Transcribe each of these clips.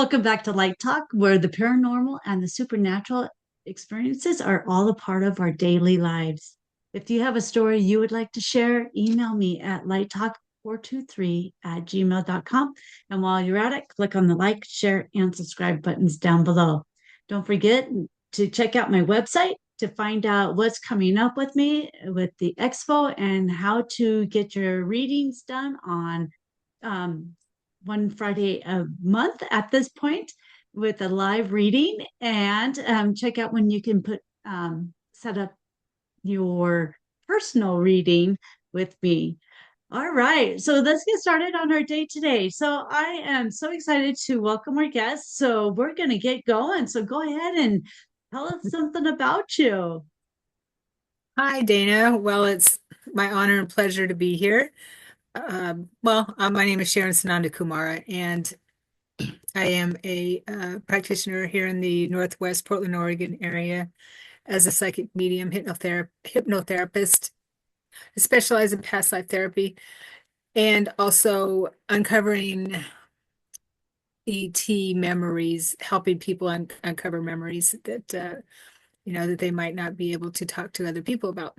Welcome back to Light Talk, where the paranormal and the supernatural experiences are all a part of our daily lives. If you have a story you would like to share, email me at lighttalk423@gmail.com. And while you're at it, click on the like, share, and subscribe buttons down below. Don't forget to check out my website to find out what's coming up with me with the expo and how to get your readings done on um, one Friday a month at this point with a live reading. And check out when you can set up your personal reading with me. All right, so let's get started on our day today. So I am so excited to welcome our guests. So we're going to get going. So go ahead and tell us something about you. Hi, Dana. Well, it's my honor and pleasure to be here. My name is Sharon Sananda Kumara, and I am a practitioner here in the Northwest Portland, Oregon area as a psychic medium, hypnotherapist. I specialize in past life therapy and also uncovering ET memories, helping people uncover memories that they might not be able to talk to other people about.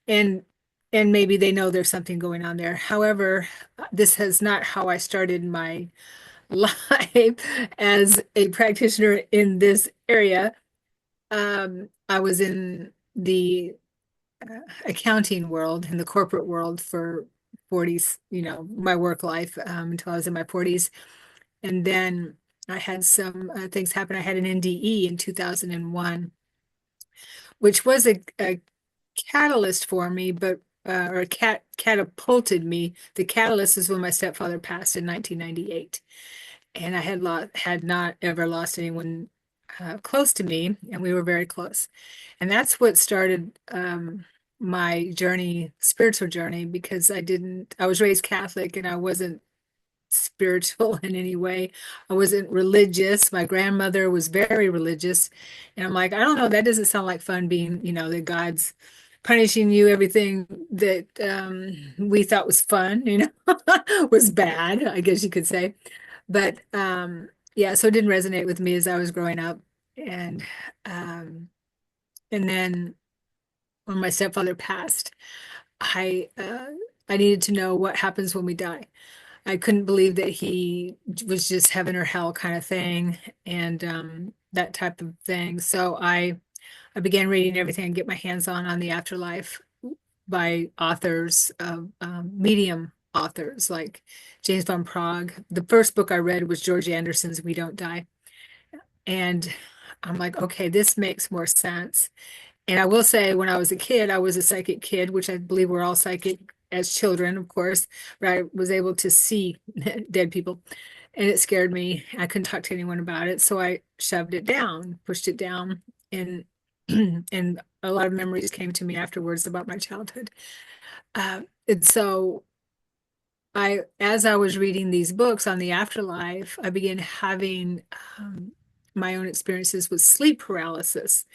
And and maybe they know there's something going on there. However, this is not how I started my life as a practitioner in this area. I was in the accounting world, in the corporate world for 40s, my work life until I was in my 40s. And then I had some things happen. I had an NDE in 2001, which was a catalyst for me, but or catapulted me. The catalyst is when my stepfather passed in 1998, and I had not ever lost anyone close to me, and we were very close. And that's what started my journey, spiritual journey, because I was raised Catholic and I wasn't spiritual in any way. I wasn't religious. My grandmother was very religious. And I'm like, I don't know, that doesn't sound like fun being, that God's punishing you. Everything that we thought was fun, was bad, I guess you could say. But yeah, so it didn't resonate with me as I was growing up. And um, and then when my stepfather passed, I uh, I needed to know what happens when we die. I couldn't believe that he was just heaven or hell kind of thing, and that type of thing. So I began reading everything I get my hands on the afterlife by authors, medium authors like James von Prague. The first book I read was George Anderson's We Don't Die. And I'm like, okay, this makes more sense. And I will say, when I was a kid, I was a psychic kid, which I believe we're all psychic as children, of course, but I was able to see dead people. And it scared me. I couldn't talk to anyone about it. So I shoved it down, pushed it down, and and a lot of memories came to me afterwards about my childhood. And so as I was reading these books on the afterlife, I began having my own experiences with sleep paralysis.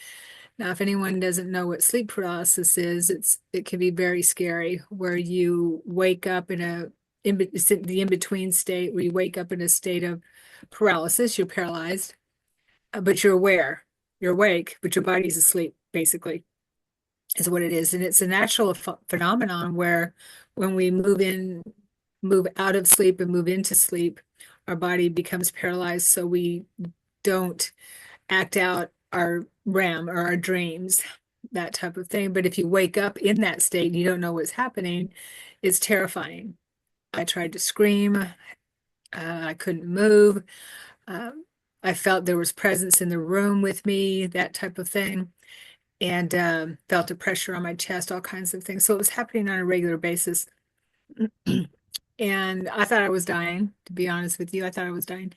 Now, if anyone doesn't know what sleep paralysis is, it can be very scary, where you wake up it's the in-between state where you wake up in a state of paralysis. You're paralyzed, but you're aware, you're awake, but your body's asleep, basically, is what it is. And it's a natural phenomenon where when we move out of sleep and move into sleep, our body becomes paralyzed, so we don't act out our REM or our dreams, that type of thing. But if you wake up in that state and you don't know what's happening, it's terrifying. I tried to scream. I couldn't move. Um, I felt there was presence in the room with me, that type of thing, and felt a pressure on my chest, all kinds of things. So it was happening on a regular basis. And I thought I was dying, to be honest with you. I thought I was dying.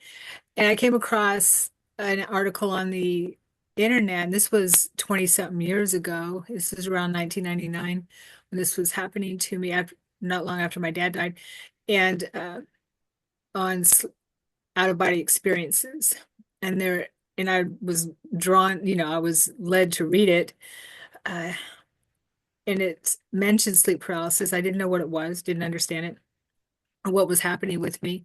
And I came across an article on the internet, and this was 20 something years ago. This was around 1999 when this was happening to me, not long after my dad died, and on out of body experiences. And I was drawn, I was led to read it. Uh, and it mentioned sleep paralysis. I didn't know what it was, didn't understand it, or what was happening with me.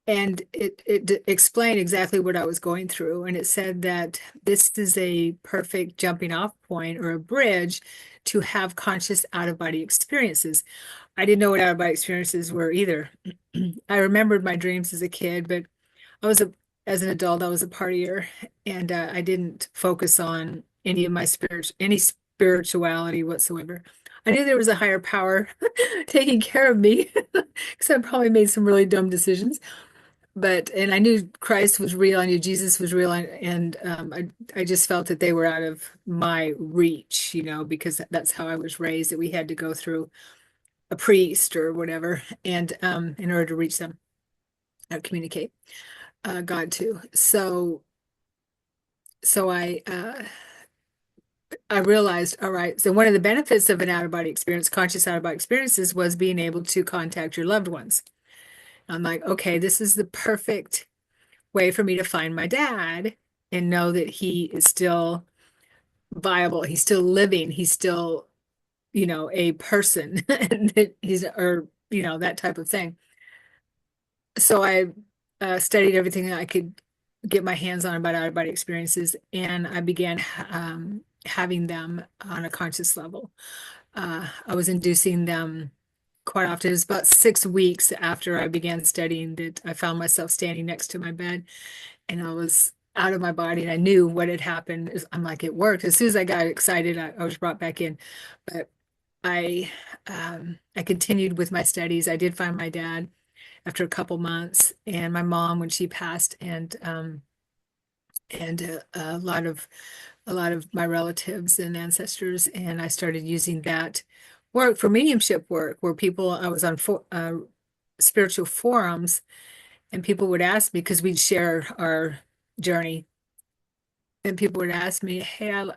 and it explained exactly what I was going through. And it said that this is a perfect jumping off point or a bridge to have conscious out-of-body experiences. I didn't know what out-of-body experiences were either. I remembered my dreams as a kid, but as an adult, I was a partier, and I didn't focus on any spirituality whatsoever. I knew there was a higher power taking care of me because I probably made some really dumb decisions. And I knew Christ was real. I knew Jesus was real, I just felt that they were out of my reach, because that's how I was raised, that we had to go through a priest or whatever, and in order to reach them, communicate God to. So I realized, all right, so one of the benefits of an out-of-body experience, conscious out-of-body experiences, was being able to contact your loved ones. I'm like, okay, this is the perfect way for me to find my dad and know that he is still viable, he's still living, he's still, a person, and that or, that type of thing. So I studied everything that I could get my hands on about out-of-body experiences, and I began having them on a conscious level. I was inducing them quite often. It was about 6 weeks after I began studying that I found myself standing next to my bed, and I was out of my body, and I knew what had happened. I'm like, it worked. As soon as I got excited, I was brought back in. But I I continued with my studies. I did find my dad after a couple months, and my mom when she passed, and a lot of my relatives and ancestors, and I started using that work for mediumship work, where I was on spiritual forums, and people would ask me, because we'd share our journey, and people would ask me, hey,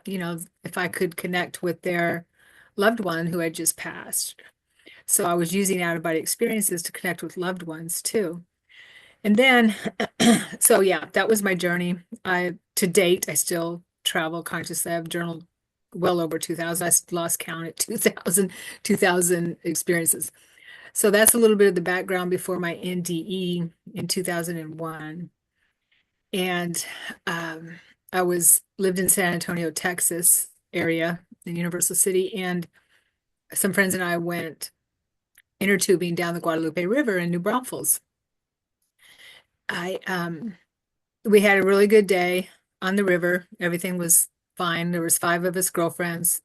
if I could connect with their loved one who had just passed. So I was using out-of-body experiences to connect with loved ones too. And then, so yeah, that was my journey. To date, I still travel consciously. I've journaled well over 2,000. I lost count at 2,000 experiences. So that's a little bit of the background before my NDE in 2001. And I lived in San Antonio, Texas area in Universal City, and some friends and I went inner tubing down the Guadalupe River in New Braunfels. We had a really good day on the river. Everything was fine. There was 5 of us girlfriends.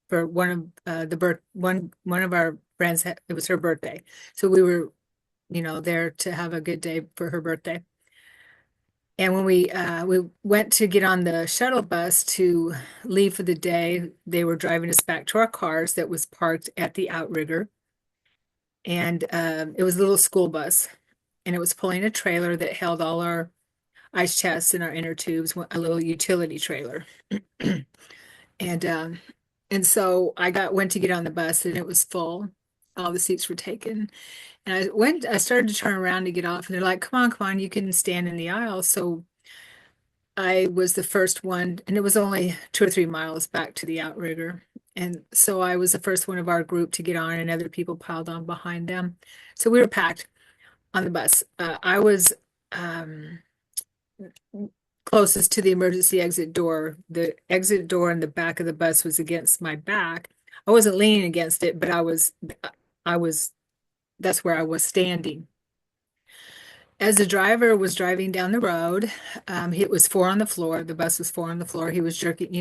For one of one of our friends, it was her birthday, so we were, there to have a good day for her birthday. And when we went to get on the shuttle bus to leave for the day, they were driving us back to our cars that was parked at the outrigger, and it was a little school bus, and it was pulling a trailer that held all our ice chests and our inner tubes, a little utility trailer. And so I went to get on the bus, and it was full. All the seats were taken. And I started to turn around to get off, and they're like, come on, you can stand in the aisle. So I was the first one, and it was only 2 or 3 miles back to the outrigger. And so I was the first one of our group to get on, and other people piled on behind them. So we were packed on the bus. I was closest to the emergency exit door. The exit door in the back of the bus was against my back. I wasn't leaning against it, but that's where I was standing. As the driver was driving down the road, it was 4 on the floor. The bus was 4 on the floor. He was jerking,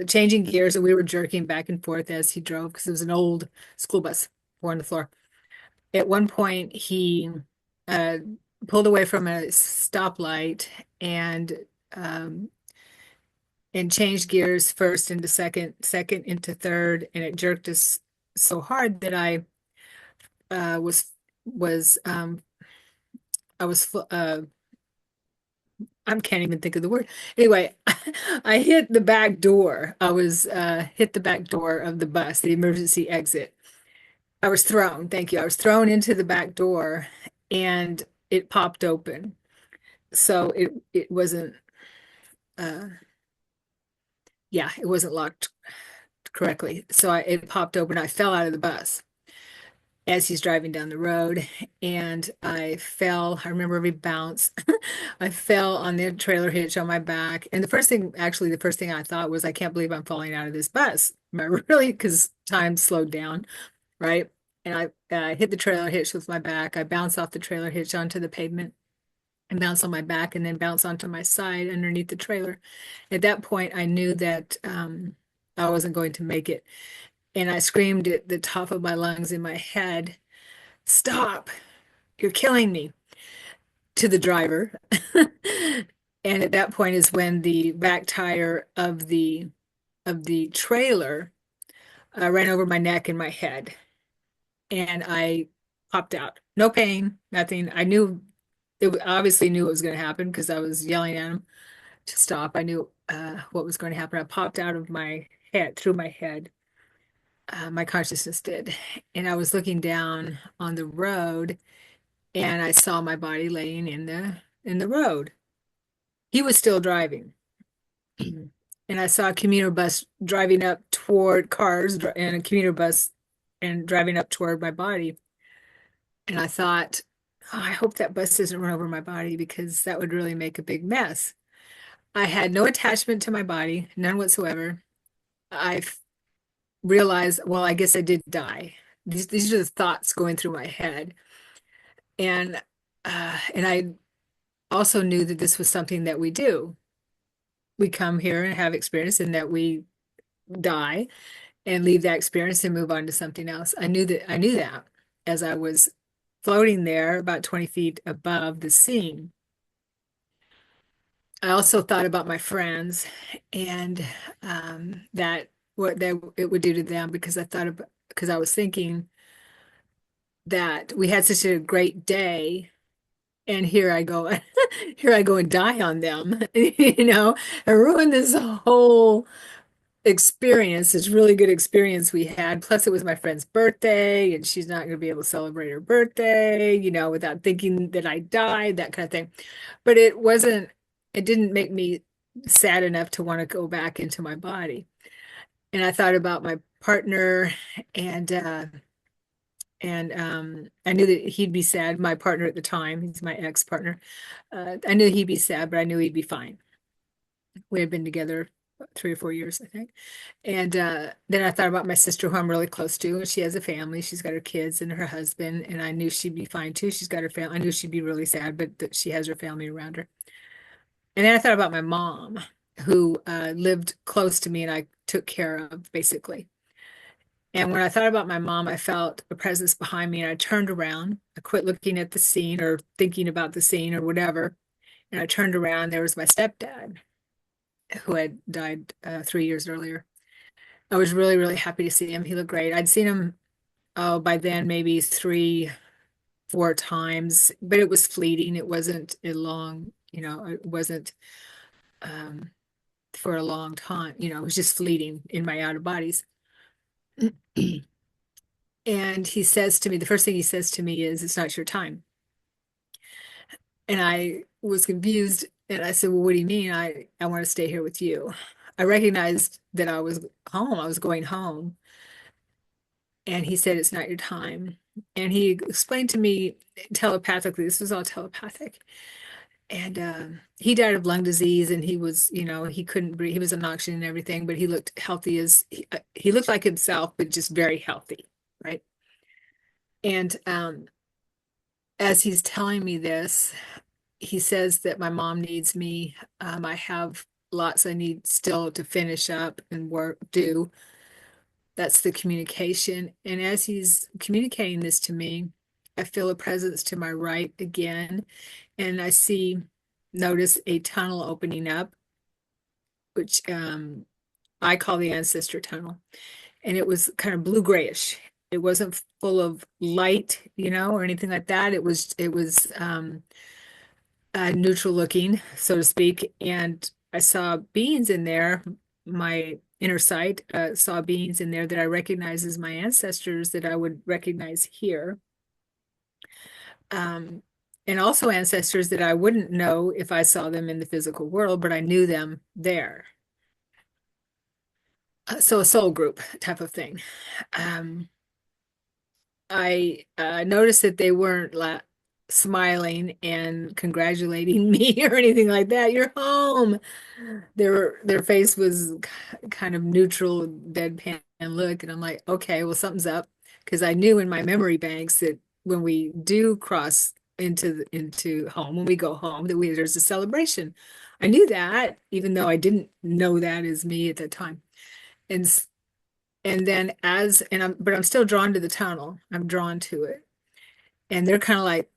changing gears, and we were jerking back and forth as he drove, because it was an old school bus, 4 on the floor. At one point, he pulled away from a stoplight um, and changed gears first into second into third, and it jerked us so hard that I was I was I can't even think of the word. Anyway, I hit the back door. I was hit the back door of the bus, the emergency exit. I was thrown, thank you. I was thrown into the back door, and it popped open. So it wasn't it wasn't locked correctly. So it popped open. I fell out of the bus. as he's driving down the road, and I fell. I remember every bounce. I fell on the trailer hitch on my back. And the first thing I thought was, I can't believe I'm falling out of this bus. But really, because time slowed down, right? And I hit the trailer hitch with my back. I bounced off the trailer hitch onto the pavement and bounce on my back and then bounce onto my side underneath the trailer. At that point, I knew that I wasn't going to make it. And I screamed at the top of my lungs in my head, "Stop, you're killing me," to the driver. And at that point is when the back tire of the trailer ran over my neck and my head. And I popped out. No pain, nothing. I knew obviously knew it was going to happen because I was yelling at him to stop. I knew what was going to happen. I popped out of my head, through my head. My consciousness did. And I was looking down on the road and I saw my body laying in the road. He was still driving. And I saw a commuter bus driving up toward cars and a commuter bus and driving up toward my body. And I thought, oh, I hope that bus doesn't run over my body because that would really make a big mess. I had no attachment to my body, none whatsoever. I realized, well, I guess I did die. These are the thoughts going through my head. And I also knew that this was something that we do. We come here and have experience and that we die and leave that experience and move on to something else. I knew that as I was floating there about 20 feet above the scene. I also thought about my friends and that what that it would do to them because I was thinking that we had such a great day and here I go here I go and die on them, and ruin this whole experience, this really good experience we had. Plus, it was my friend's birthday, and she's not going to be able to celebrate her birthday, without thinking that I died, that kind of thing. But it didn't make me sad enough to want to go back into my body. And I thought about my partner, and I knew that he'd be sad. My partner at the time, he's my ex-partner. I knew he'd be sad, but I knew he'd be fine. We had been together 3 or 4 years, I think. And then I thought about my sister, who I'm really close to, and she has a family. She's got her kids and her husband, and I knew she'd be fine too. She's got her family. I knew she'd be really sad, but that she has her family around her. And then I thought about my mom, who lived close to me and I took care of, basically. And when I thought about my mom, I felt a presence behind me, and I turned around. I quit looking at the scene or thinking about the scene or whatever. And I turned around. There was my stepdad, who had died 3 years earlier. I was really, really happy to see him. He looked great. I'd seen him, oh, by then maybe 3, 4 times, but it was fleeting. It wasn't a long, it wasn't um, for a long time. It was just fleeting in my out of bodies. And he says to me, the first thing he says to me is, "It's not your time." And I was confused. And I said, "Well, what do you mean? I want to stay here with you." I recognized that I was home. I was going home. And he said, "It's not your time." And he explained to me telepathically, this was all telepathic. And he died of lung disease, and he was, he couldn't breathe. He was on oxygen and everything, but he looked healthy he looked like himself, but just very healthy, right? And as he's telling me this, he says that my mom needs me. I have lots I need still to finish up and do. That's the communication. And as he's communicating this to me, I feel a presence to my right again. And notice a tunnel opening up, which I call the ancestor tunnel. And it was kind of blue grayish. It wasn't full of light, or anything like that. It was neutral looking, so to speak. And I saw beings in there. My inner sight saw beings in there that I recognize as my ancestors that I would recognize here. And also ancestors that I wouldn't know if I saw them in the physical world, but I knew them there. So a soul group type of thing. I noticed that they weren't smiling and congratulating me or anything like that. You're home. Their face was kind of neutral, deadpan look, and I'm like, okay, well, something's up, because I knew in my memory banks that when we do cross into home, when we go home, that there's a celebration. I knew that, even though I didn't know that as me at that time. And and then but I'm still drawn to the tunnel. I'm drawn to it. And they're kind of like,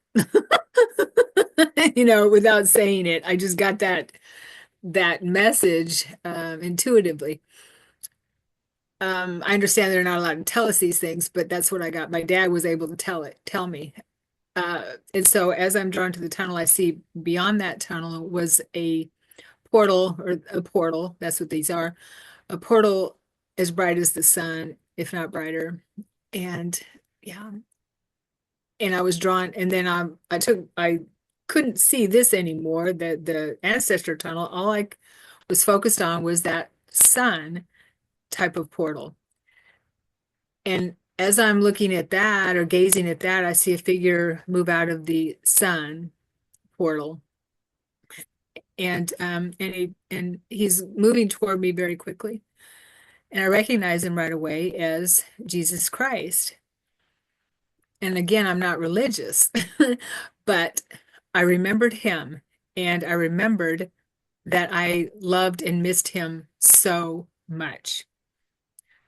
without saying it, I just got that message intuitively. I understand they're not allowed to tell us these things, but that's what I got. My dad was able to tell me. And so as I'm drawn to the tunnel, I see beyond that tunnel was a portal, or a portal. That's what these are. A portal as bright as the sun, if not brighter. And yeah, and I was drawn, and then I couldn't see this anymore, the ancestor tunnel. All I was focused on was that sun type of portal. And as I'm looking at that or gazing at that, I see a figure move out of the sun portal. And he's moving toward me very quickly. And I recognize him right away as Jesus Christ. And again, I'm not religious, but I remembered him, and I remembered that I loved and missed him so much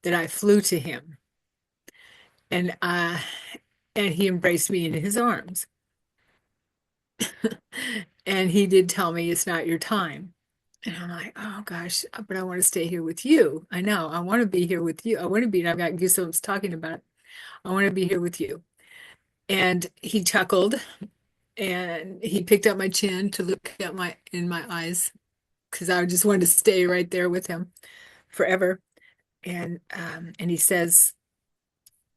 that I flew to him, and he embraced me in his arms. And he did tell me it's not your time. And I'm like, oh gosh, but I want to stay here with you. I know, I want to be here with you. I want to be, and I've got goosebumps talking about it. I want to be here with you. And he chuckled, and he picked up my chin to look at in my eyes, because I just wanted to stay right there with him forever. And he says,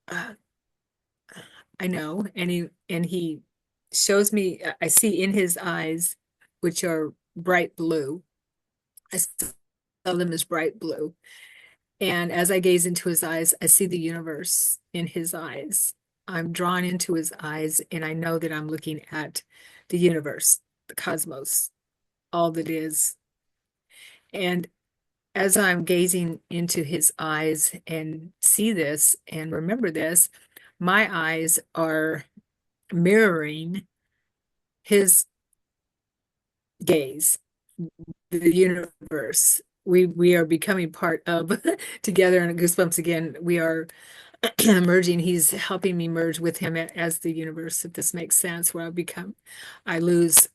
uh, I know. And he shows me, I see in his eyes, which are bright blue. I saw them as bright blue. And as I gaze into his eyes, I see the universe in his eyes. I'm drawn into his eyes, and I know that I'm looking at the universe, the cosmos, all that is. And as I'm gazing into his eyes and see this and remember this, my eyes are mirroring his gaze, the universe. We are becoming part of together, and goosebumps again. We are merging. He's helping me merge with him as the universe, if this makes sense, where I lose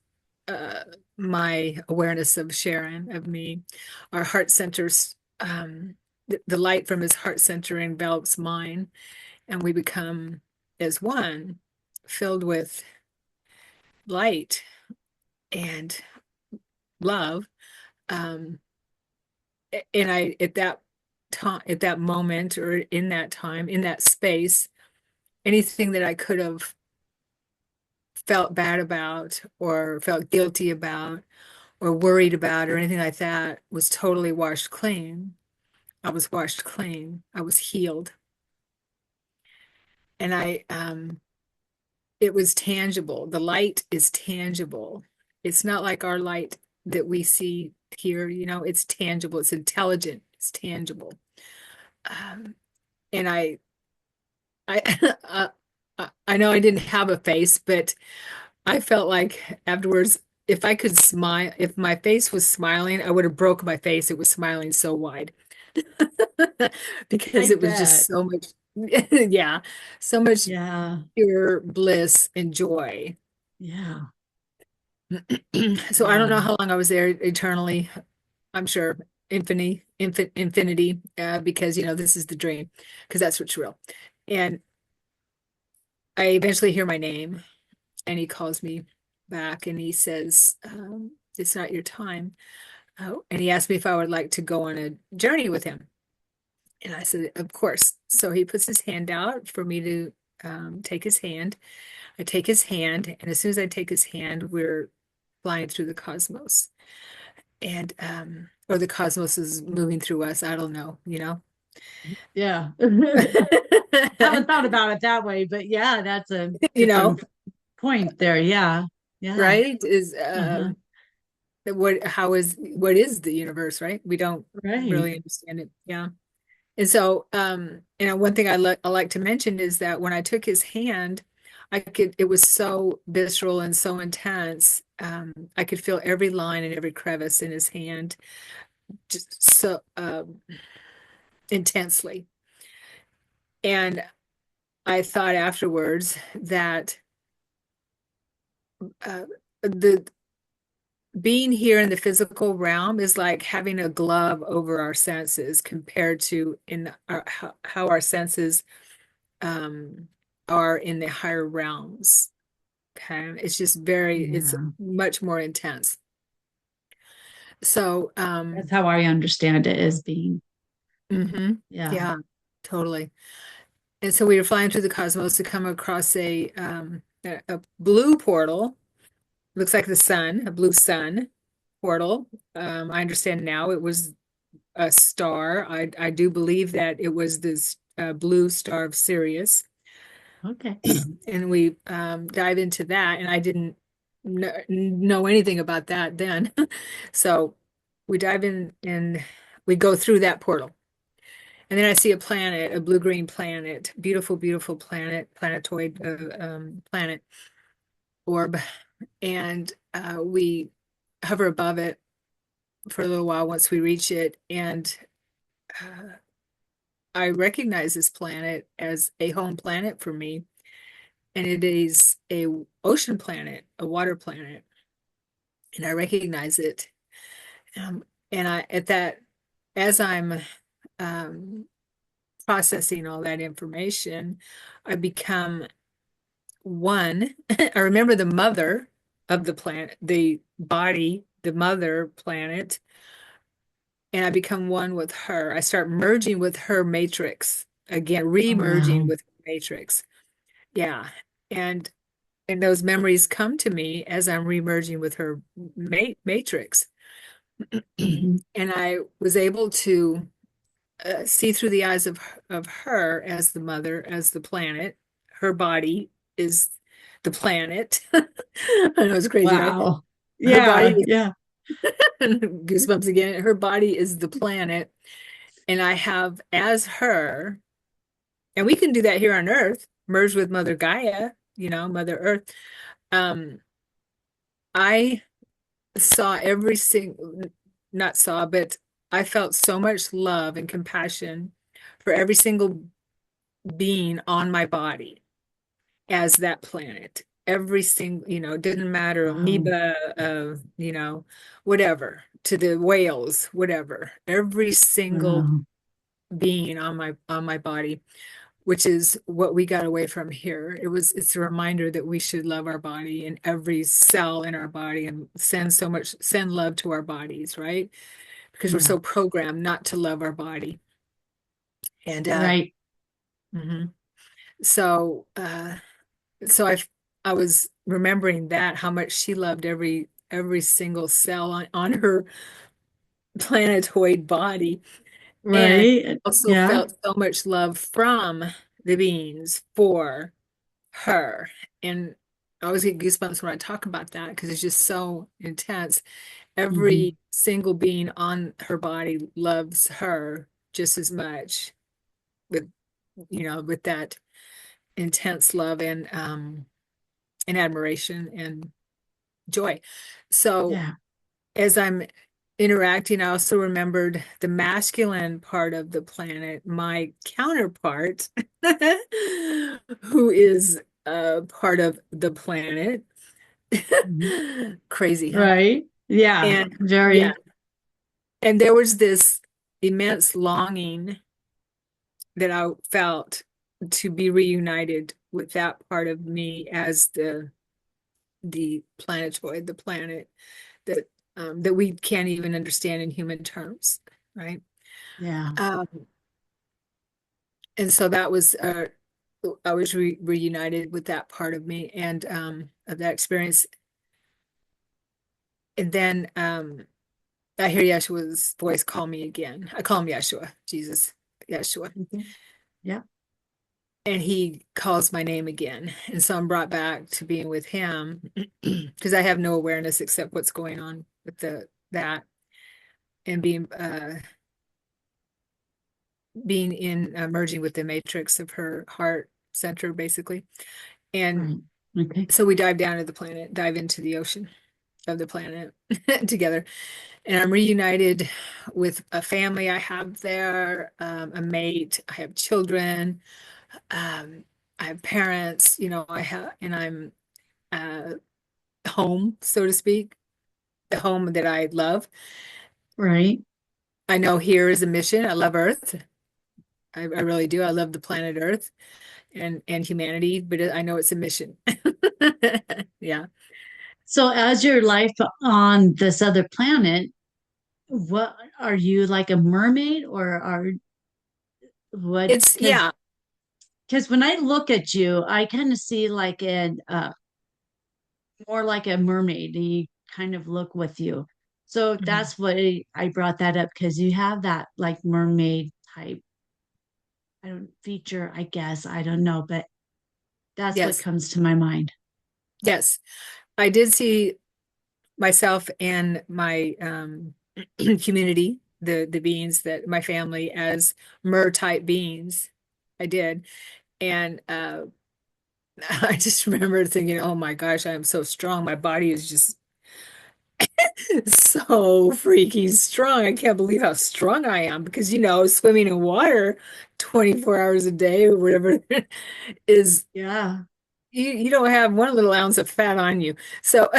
uh, my awareness of Sharon, of me. Our heart centers, the light from his heart center envelops mine, and we become as one, filled with light and love. Um, and I, at that time, at that moment, or in that time, in that space, anything that I could have felt bad about, or felt guilty about, or worried about, or anything like that was totally washed clean. I was washed clean. I was healed. And it was tangible. The light is tangible. It's not like our light that we see here, it's tangible, it's intelligent, it's tangible. Um, and I, I know I didn't have a face, but I felt like afterwards, if I could smile, if my face was smiling, I would have broke my face. It was smiling so wide because I it was just bet. so much, yeah, so much Yeah. pure bliss and joy. Yeah. So I don't know Yeah. how long I was there eternally. I'm sure infinity, because this is the dream, because that's what's real. And I eventually hear my name, and he calls me back, and he says, it's not your time. Oh, and he asked me if I would like to go on a journey with him. And I said, of course. So he puts his hand out for me to take his hand. I take his hand, and as soon as I take his hand, we're flying through the cosmos. And or the cosmos is moving through us. I don't know. Yeah. Haven't thought about it that way, but yeah, that's a You know, different point there. Yeah. Yeah. right? Is Uh-huh. what is the universe, right? We don't Right. really understand it. Yeah. And so, one thing I like to mention is that when I took his hand, it was so visceral and so intense. I could feel every line and every crevice in his hand just so intensely. And I thought afterwards that uh, the being here in the physical realm is like having a glove over our senses compared to how our senses um, are in the higher realms. Okay. It's Yeah. much more intense. So, That's how I understand it as being. mhm, Yeah. yeah, totally. And so we were flying through the cosmos to come across a blue portal. Looks like the sun, a blue sun portal. I understand now it was a star. I do believe that it was this blue star of Sirius. Okay. And we dive into that, and I didn't know anything about that then. So we dive in and we go through that portal. And then I see a planet, a blue-green planet, beautiful, beautiful planet, planetoid planet orb. And we hover above it for a little while once we reach it. And uh, I recognize this planet as a home planet for me. And it is a ocean planet, a water planet. And I recognize it. Um, and I at that as I'm um, processing all that information, I become one. I remember the mother of the planet, the body, the mother planet, and I become one with her. I start merging with her matrix again, Oh, re-merging wow. with her matrix. Yeah. And and those memories come to me as I'm re-merging with her matrix. Hmm. And I was able to see through the eyes of her as the mother, as the planet. Her body is the planet. I know it's crazy, right? Wow. Her body Yeah. is Yeah. goosebumps again. Her body is the planet, and I have as her, and we can do that here on Earth, merge with Mother Gaia, Mother Earth. Um, I saw every single, not saw, but I felt so much love and compassion for every single being on my body as that planet. Every single, it didn't matter, Wow. amoeba, whatever, to the whales, whatever. Every single Wow. being on my body, which is what we got away from here. It's a reminder that we should love our body and every cell in our body and send love to our bodies, right? Because we're Yeah. so programmed not to love our body. And Right. mhm. so so I was remembering that how much she loved every single cell on her planetoid body, and Right. also Yeah. felt so much love from the beings for her. And I always get goosebumps when I talk about that because it's just so intense. Hmm. Every single being on her body loves her just as much with with that intense love and admiration and joy. So Yeah. as I'm interacting, I also remembered the masculine part of the planet, my counterpart, who is part of the planet. Hmm. Crazy, huh? Right. Yeah. And yeah, Very. and there was this immense longing that I felt to be reunited with that part of me as the planetoid, the planet that we can't even understand in human terms, right? Yeah. Um, and so that was I was reunited with that part of me and of that experience. And then I hear Yeshua's voice call me again. I call him Yeshua, Jesus, Yeshua. Okay. Yeah. and he calls my name again. And so I'm brought back to being with him because I have no awareness except what's going on with that and being in merging with the matrix of her heart center, basically. And Right. Okay. so we dive down to the planet, dive into the ocean of the planet together. And I'm reunited with a family I have there, a mate, I have children, I have parents, and I'm home, so to speak, the home that I love. Right. I know here is a mission. I love Earth. I really do. I love the planet Earth and humanity, but I know it's a mission. Yeah. So, as your life on this other planet, what are you, like a mermaid, or are what? It's yeah. Because when I look at you, I kind of see like an more like a mermaid kind of look with you. So Mhm. that's what I brought that up, because you have that like mermaid type, I don't feature, I guess. I don't know, but that's what Yes. comes to my mind. Yes. I did see myself and my community, the beings that my family as mer type beings. I did. And I just remember thinking, oh my gosh, I am so strong. My body is just so freaking strong. I can't believe how strong I am because, swimming in water 24 hours a day or whatever is, Yeah, you don't have one little ounce of fat on you. So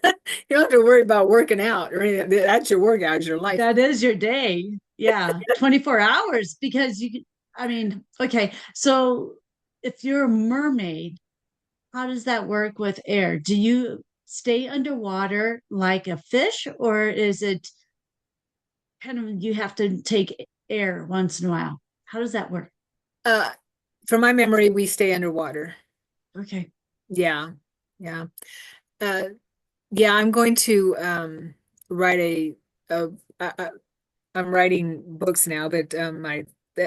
you don't have to worry about working out or anything. That's your workout, is your life. that is your day. Yeah, 24 hours, because I mean, okay, so if you're a mermaid, how does that work with air? Do you stay underwater like a fish, or is it kind of you have to take air once in a while? How does that work? Uh, from my memory, we stay underwater. Okay. Yeah. Yeah. Uh, yeah, I'm going to write a, a, I'm writing books now, but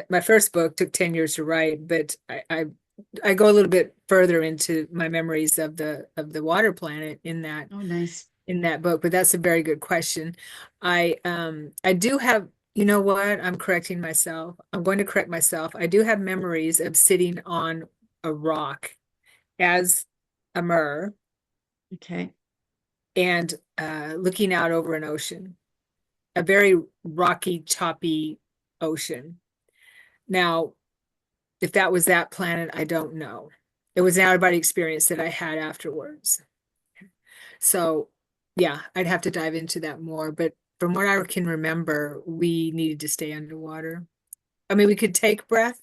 my first book took 10 years to write, but I go a little bit further into my memories of the water planet Oh, nice. in that book, but that's a very good question. I do have, you know what? I'm correcting myself. I'm going to correct myself. I do have memories of sitting on a rock as a mer Okay. and looking out over an ocean, a very rocky, choppy ocean. Now, if that was that planet, I don't know. It was an out-of-body experience that I had afterwards. So, yeah, I'd have to dive into that more. But from what I can remember, we needed to stay underwater. I mean, we could take breath.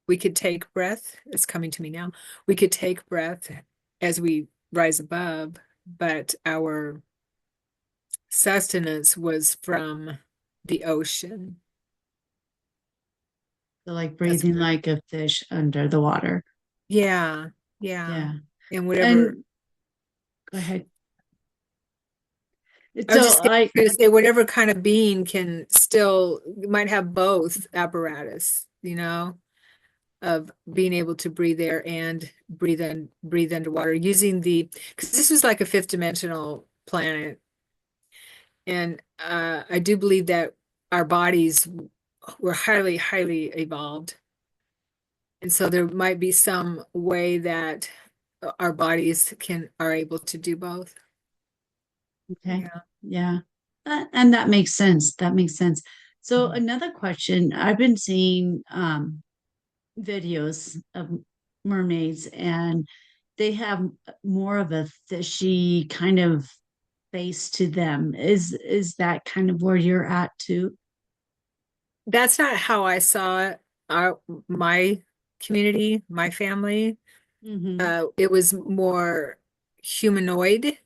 We could take breath. It's coming to me now. We could take breath as we rise above, but our sustenance was from the ocean. So like That's breathing where, like a fish under the water. yeah, yeah. Yeah. And whatever, And go ahead. I was So just I going to say, whatever kind of being can still, might have both apparatus, of being able to breathe air and breathe underwater using because this was like a fifth dimensional planet. And I do believe that our bodies were highly, highly evolved. And so there might be some way that our bodies are able to do both. okay. Yeah. Yeah. And that makes sense. That makes sense. So Mhm. another question, I've been seeing videos of mermaids, and they have more of a fishy kind of face to them. Is that kind of where you're at too? That's not how I saw my community, my family. Mm-hmm. It was more humanoid,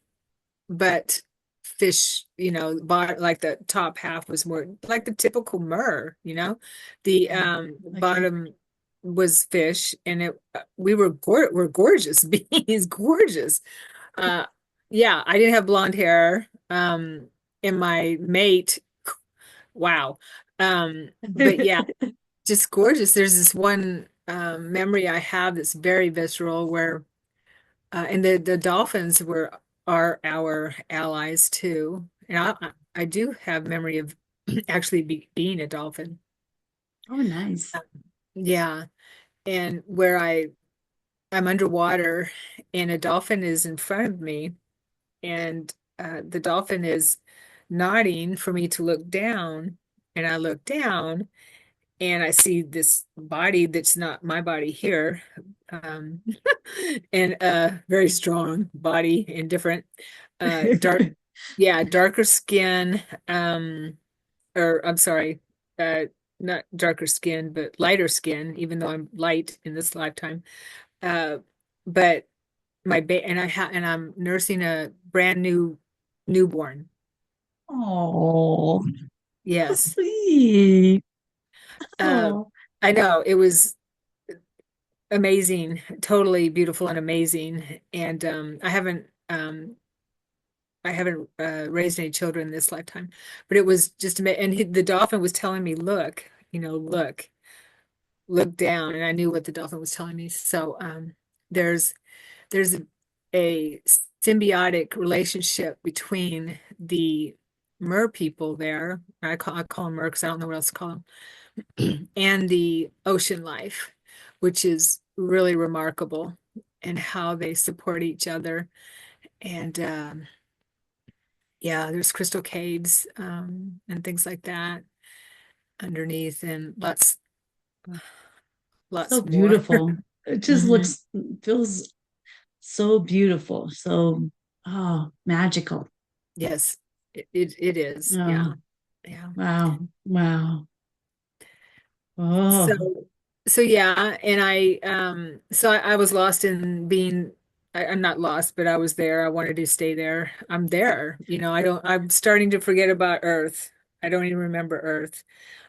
but fish, like the top half was more like the typical mer. The Okay. Okay. bottom was fish, and we're gorgeous beings, gorgeous. Uh, yeah, I didn't have blonde hair. And my mate, wow. But yeah, just gorgeous. There's this one memory I have that's very visceral where and the dolphins are our allies too. And I do have memory of actually being a dolphin. Oh, nice. Yeah. And where I'm underwater and a dolphin is in front of me and the dolphin is nodding for me to look down and I look down and I see this body that's not my body here, um, and a very strong body and different, dark, yeah, darker skin, or I'm sorry, uh, not darker skin, but lighter skin, even though I'm light in this lifetime. Uh, but and I'm nursing a brand new newborn. Oh, so Yes. sweet. Uh, Oh, I know it was amazing, totally beautiful and amazing. And I haven't raised any children this lifetime, but it was just amazing. And the dolphin was telling me, look, look down. And I knew what the dolphin was telling me. So there's there's a symbiotic relationship between the mer people there. I call them mer because I don't know what else to call them, and the ocean life, which is really remarkable and how they support each other. And yeah, there's crystal caves and things like that underneath, and so lots more. beautiful. It just Mhm. looks, feels so beautiful. So, oh, magical. Yes, it is. Oh, Yeah, yeah. wow. Wow. So, Oh, so yeah, and I was lost in being, I'm not lost, but I was there. I wanted to stay there. I'm there. I'm starting to forget about Earth. I don't even remember Earth.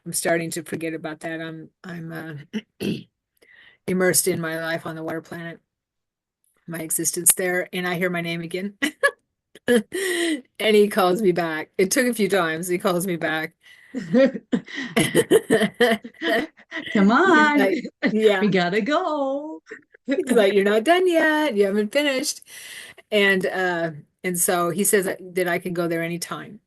I'm starting to forget about that. I'm immersed in my life on the water planet, my existence there, and I hear my name again. And he calls me back. It took a few times. He calls me back. come He's on. like, yeah. We gotta go. He's like, you're not done yet. You haven't finished. And and so he says that I can go there anytime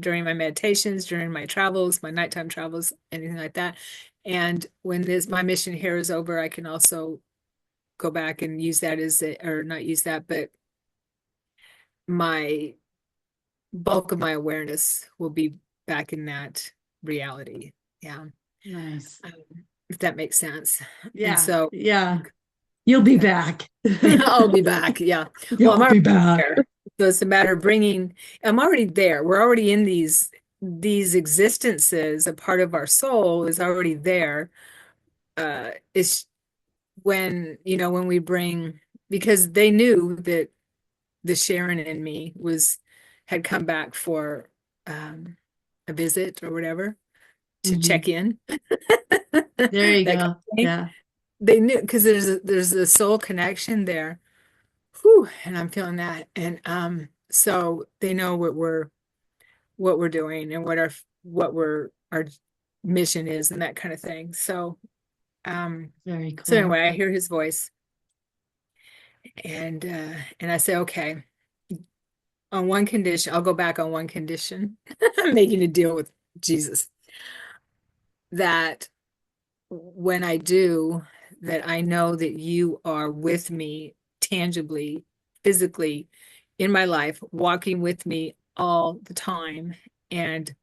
during my meditations, during my travels, my nighttime travels, anything like that. And when this my mission here is over, I can also go back and use that or not use that, but my bulk of my awareness will be back in that reality. Yeah. Nice. Um, if that makes sense. And Yeah. so Yeah. You'll be back. I'll be back. Yeah. Well, I'm You'll already be back. there. So it's a matter of I'm already there. We're already in these existences. A part of our soul is already there. It's when we bring, because they knew that the Sharon in me had come back for a visit or whatever to Mhm. check in. There you That kind go. of thing. Yeah. They knew because there's a soul connection there. Whew, and I'm feeling that. And so they know what we're doing and our mission is and that kind of thing. Um Very so cool. anyway, I hear his voice and I say, okay, on one condition, I'll go back on one condition. I'm making a deal with Jesus that when I do, that I know that you are with me tangibly, physically in my life, walking with me all the time. And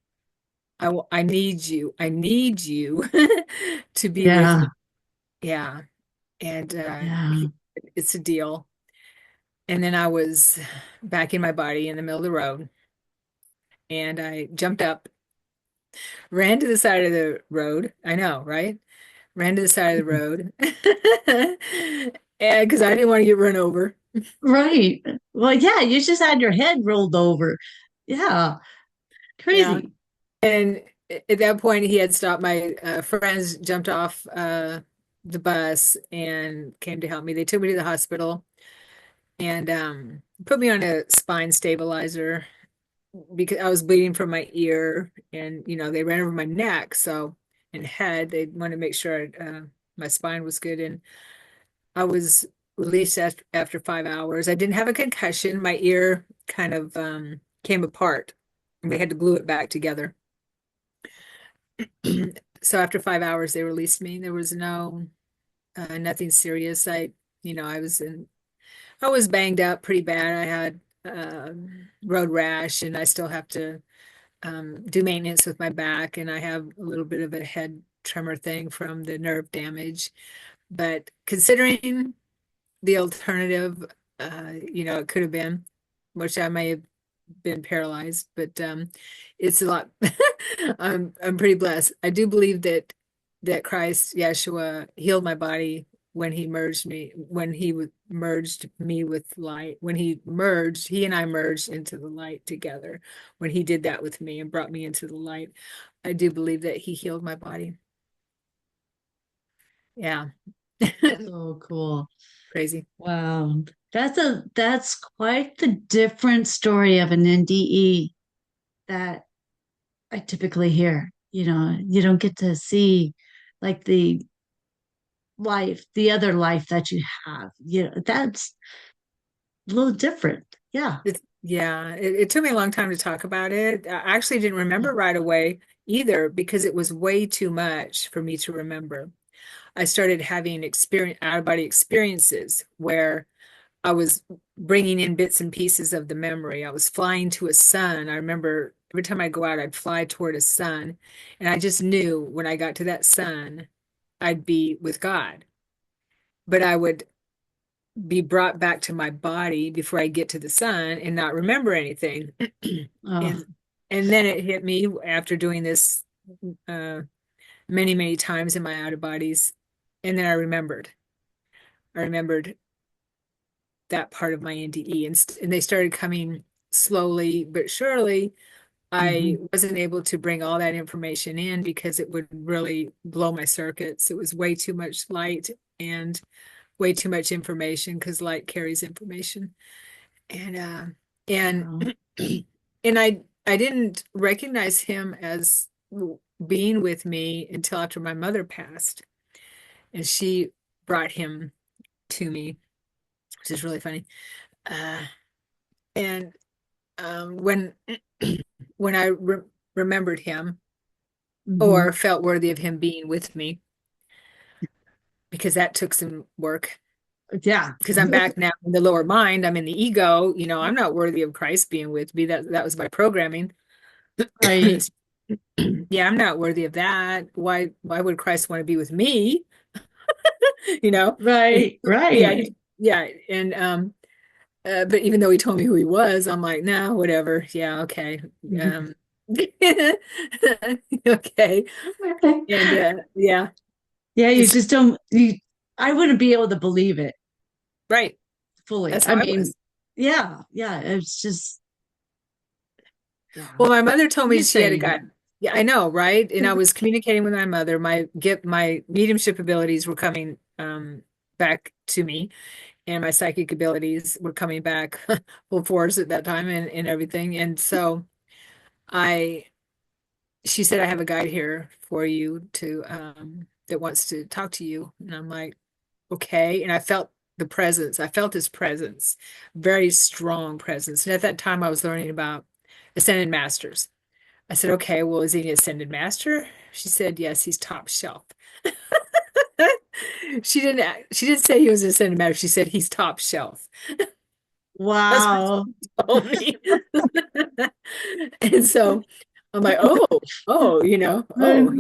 I need you. I need you to be with Yeah. me. Yeah. And Yeah. it's a deal. And then I was back in my body in the middle of the road and I jumped up, ran to the side of the road. I know, right? Ran to the side of the road. And because I didn't want to get run over. Right. Well, yeah, you just had your head rolled over. Yeah. Yeah. Crazy. And at that point, he had stopped. My friends jumped off the bus and came to help me. They took me to the hospital and put me on a spine stabilizer because I was bleeding from my ear, and they ran over my neck, so and head. They wanted to make sure. My spine was good, and I was released after 5 hours. I didn't have a concussion. My ear kind of came apart. We had to glue it back together. So after 5 hours, they released me. There was nothing serious. I was banged up pretty bad. I had road rash, and I still have to do maintenance with my back, and I have a little bit of a head tremor thing from the nerve damage. But considering the alternative, it could have been, which I may have been paralyzed, but it's a lot. I'm pretty blessed. I do believe that Christ, Yeshua, healed my body when he merged me with light. When he and I merged into the light together. When he did that with me and brought me into the light, I do believe that he healed my body. Yeah. So cool. Crazy. Wow. That's quite the different story of an NDE that I typically hear. You don't get to see like the other life that you have. That's a little different. Yeah. It took me a long time to talk about it. I actually didn't Yeah. remember right away either because it was way too much for me to remember. I started having out of body experiences where I was bringing in bits and pieces of the memory. I was flying to a sun. I remember every time I go out, I'd fly toward a sun, and I just knew when I got to that sun, I'd be with God. But I would be brought back to my body before I get to the sun and not remember anything. Oh, And and then it hit me after doing this uh, many, many times in my out of bodies. And then I remembered. I remembered that part of my NDE, and they started coming slowly but surely. I mhm. wasn't able to bring all that information in because it would really blow my circuits. It was way too much light and way too much information because light carries information. And and Wow. and I didn't recognize him as being with me until after my mother passed, and she brought him to me, which is really funny. Uh, and when when I remembered him or Mhm. felt worthy of him being with me, because that took some work. Yeah. Because I'm back now in the lower mind, I'm in the ego. I'm not worthy of Christ being with me. That was my programming. Right. Yeah, I'm not worthy of that. Why would Christ want to be with me? You know? And Right. yeah, Right. yeah. And but even though he told me who he was, I'm like, nah, whatever. Yeah, okay. Mhm. Okay. And yeah, Yeah, you it's just don't I wouldn't be able to believe it right. fully. That's I how I mean, was. yeah, yeah, it's just yeah. Well, my mother told me You're she had a saying guy. Yeah, I know, right? And I was communicating with my mother. My mediumship abilities were coming back to me, and my psychic abilities were coming back full force at that time, and everything. And so I she said, I have a guide here for you to that wants to talk to you. And I'm like, okay. And I felt the presence. I felt his presence, very strong presence. And at that time I was learning about ascended masters. I said, okay, well, is he an ascended master? She said, yes, he's top shelf. She didn't say he was an ascended master. She said he's top shelf. That's what wow. she told me. And so I'm like, oh, he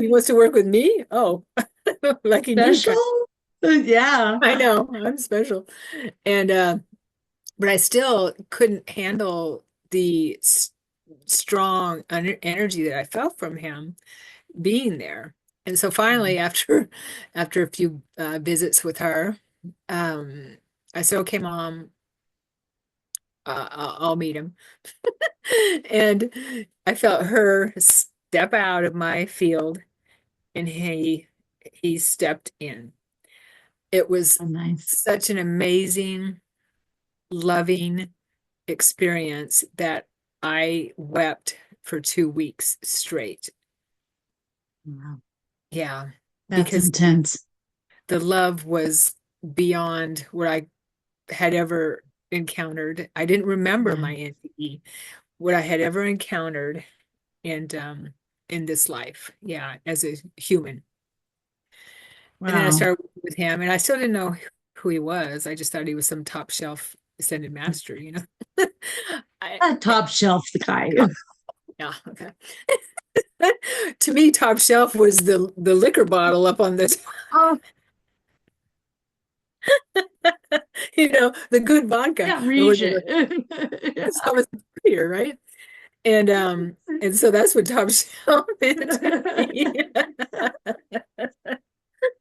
wants to work with me? Oh, lucky me. Special? Yeah. I know, I'm special. And but I still couldn't handle the strong energy that I felt from him being there. And so finally, after a few visits with her, um, I said, "Okay, Mom, I'll meet him." And I felt her step out of my field, and he stepped in. It was Oh, nice. such an amazing, loving experience that I wept for 2 weeks straight. Wow. Yeah, That's because intense. the love was beyond what I had ever encountered. I didn't remember Yeah. my NDE, what I had ever encountered and in this life, yeah, as a human. And then I Wow. started working with him, and I still didn't know who he was. I just thought he was some top shelf ascended master, you know. I, A top shelf guy. yeah, okay. To me, top shelf was the liquor bottle up on the, Oh, you know, the good vodka. yeah, It was Regent. Yeah. so I was prettier, right? And so that's what top shelf meant to me.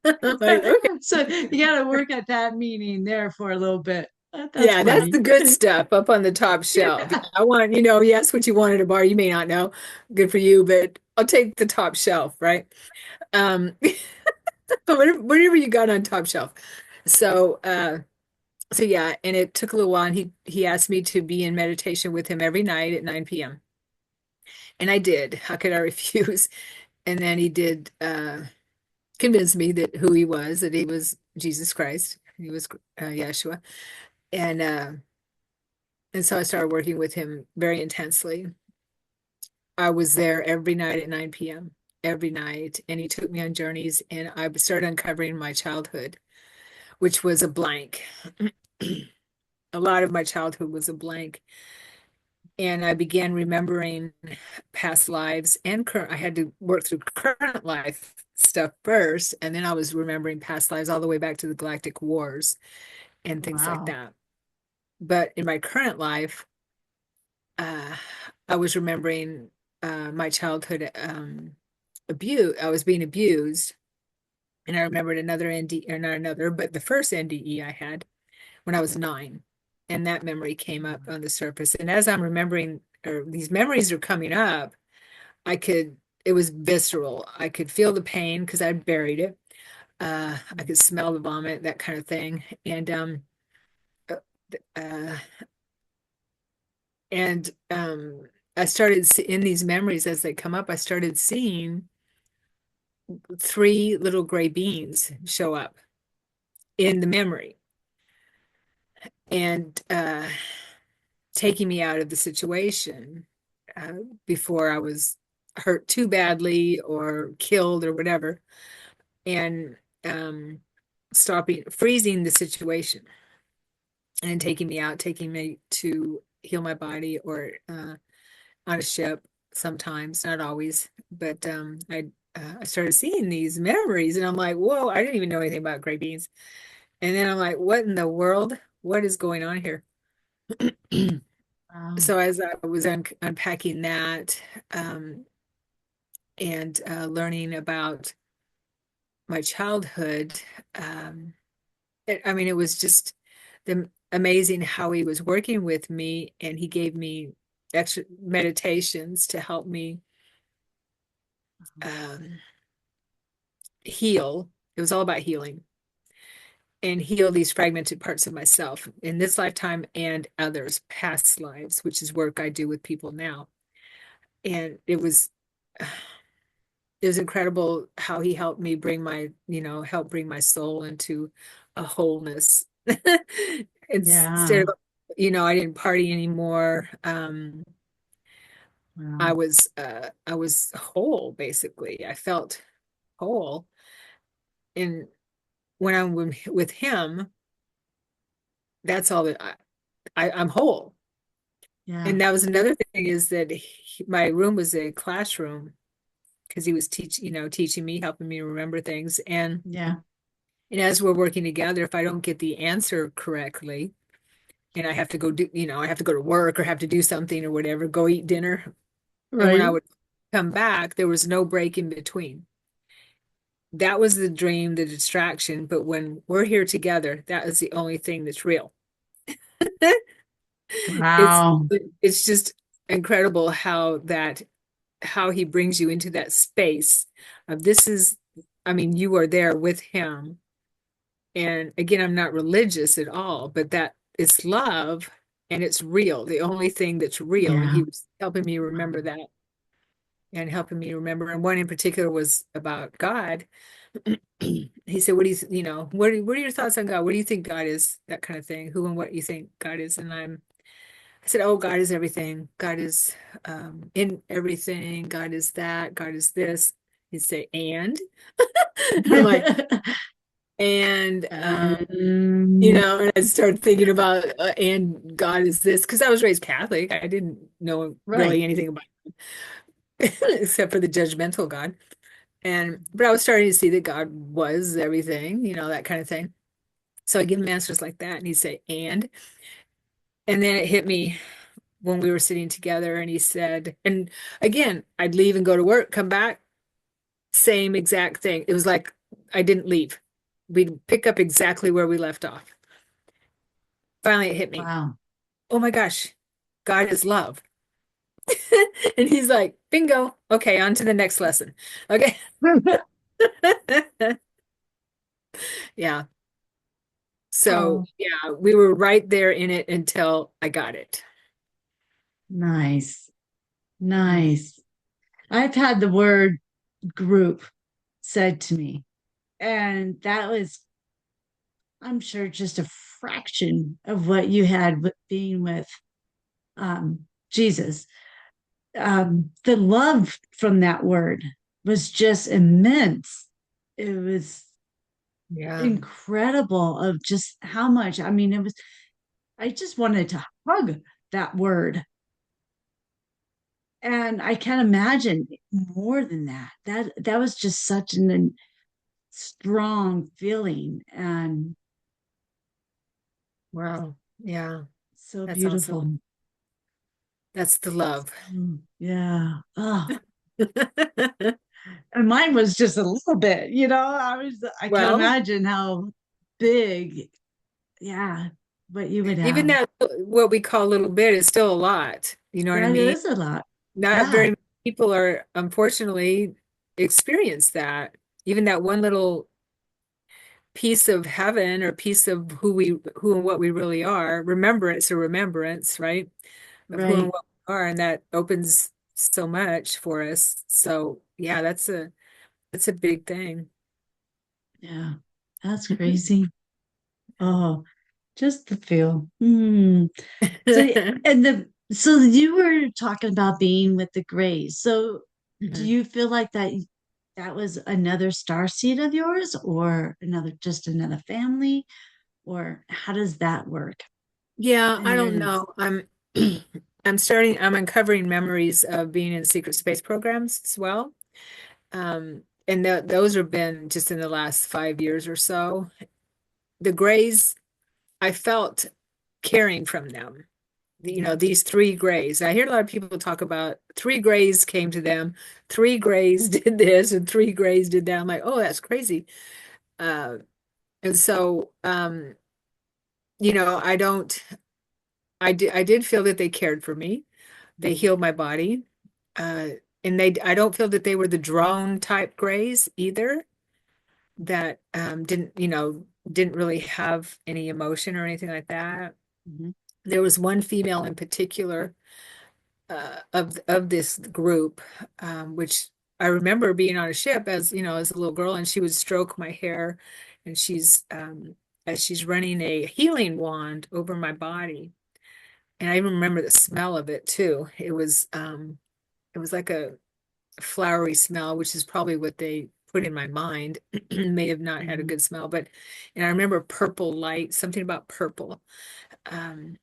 I'm like, okay. So you got to work at that meaning there for a little bit. That's Yeah, that's funny. the good stuff up on the top shelf. Yeah. I want, yes, what you want at a bar. You may not know. Good for you, but I'll take the top shelf, right? Um, whatever you got on top shelf. So, so yeah, and it took a little while, and he asked me to be in meditation with him every night at 9 p.m. And I did. How could I refuse? And then he did convince me that he was Jesus Christ. He was Yeshua. And and so I started working with him very intensely. I was there every night at 9 p.m. every night, and he took me on journeys, and I started uncovering my childhood, which was a blank. A lot of my childhood was a blank. And I began remembering past lives and current. I had to work through current life stuff first, and then I was remembering past lives all the way back to the Galactic Wars and things like Wow. that. But in my current life, I was remembering my childhood abuse. I was being abused, and I remembered another NDE, or not another, but the first NDE I had when I was 9, and that memory came up on the surface. And as I'm remembering, or these memories are coming up, I could. It was visceral. I could feel the pain because I'd buried it. I could smell the vomit, that kind of thing, uh, uh, and I started in these memories as they come up. I started seeing 3 little gray beans show up in the memory and taking me out of the situation uh, before I was hurt too badly or killed or whatever, and freezing the situation and taking me out, taking me to heal my body or on a ship sometimes, not always, but I started seeing these memories, and I'm like, whoa, I didn't even know anything about gray beans. And then I'm like, what in the world? What is going on here? Wow. So as I was unpacking that um, and learning about my childhood, I mean, it was just amazing how he was working with me, and he gave me extra meditations to help me um, heal. It was all about healing and heal these fragmented parts of myself in this lifetime and others, past lives, which is work I do with people now. And it was incredible how he helped me help bring my soul into a wholeness. Instead Yeah. of, I didn't party anymore. Wow. I was whole, basically. I felt whole. And when I'm with him, that's all that I'm whole. Yeah. And that was another thing, is that my room was a classroom because he was teaching me, helping me remember things. Yeah. And as we're working together, if I don't get the answer correctly, and I have to go I have to go to work or have to do something or whatever, go eat dinner. And when I Right. would come back, there was no break in between. That was the dream, the distraction. But when we're here together, that is the only thing that's real. It's Wow. it's just incredible how he brings you into that space of I mean, you are there with him. And again, I'm not religious at all, but that it's love and it's real, the only thing that's real. And Yeah. he was helping me remember that. and helping me remember. And one in particular was about God. He said, what do you know, what are your thoughts on God? What do you think God is? That kind of thing. Who and what you think God is? And I said, oh, God is everything. God is in everything. God is that. God is this. He'd say, and? And I'm like, and Um, and I started thinking about and God is this, because I was raised Catholic. I didn't know right. really anything about except for the judgmental God. But I was starting to see that God was everything, that kind of thing. So I give him answers like that, and he'd say, and then it hit me when we were sitting together, and he said, and again, I'd leave and go to work, come back, same exact thing. It was like I didn't leave. We'd pick up exactly where we left off. Finally, it hit me. Wow. Oh my gosh, God is love. And he's like, bingo. Okay, on to the next lesson. Okay. Yeah. So, Oh, yeah, we were right there in it until I got it. nice. Mm. Nice. I've had the word group said to me, and that was, I'm sure, just a fraction of what you had with being with Jesus. The love from that word was just immense. It was Yeah. incredible of just how much. I mean, it was, I just wanted to hug that word. And I can't imagine more than that. That was just such an strong feeling and Wow. Yeah. so That's awesome. beautiful. That's the love. Yeah. Oh, and mine was just a little bit, I can't Well, imagine how big, yeah, what you would even have. that, what we call a little bit is still a lot. You know what I That mean? is a lot. Not very Yeah. many people are unfortunately experience that. Even that one little piece of heaven or piece of who and what we really are. Remembrance or remembrance, right? Of who and Right. what we are, and that opens so much for us. So yeah, that's a big thing. Yeah. That's crazy. Oh, just the feel. So so you were talking about being with the Grays. So do Mhm. you feel like that was another star seed of yours or another family? Or how does that work Yeah, in I your don't head? know. I'm uncovering memories of being in secret space programs as well. And those have been just in the last 5 years or so. The Greys, I felt caring from them. These three Greys. I hear a lot of people talk about three Greys came to them, three Greys did this, and three Greys did that. I'm like, oh, that's crazy. Uh, and so, I don't. I did feel that they cared for me. They healed my body. Uh, and I don't feel that they were the drone type grays either that didn't really have any emotion or anything like that. Mhm. There was one female in particular of this group, which I remember being on a ship as a little girl, and she would stroke my hair, and she's as she's running a healing wand over my body. And I even remember the smell of it too. It was like a flowery smell, which is probably what they put in my mind. May have not had a Mhm. good smell, and I remember purple light, something about purple. Um,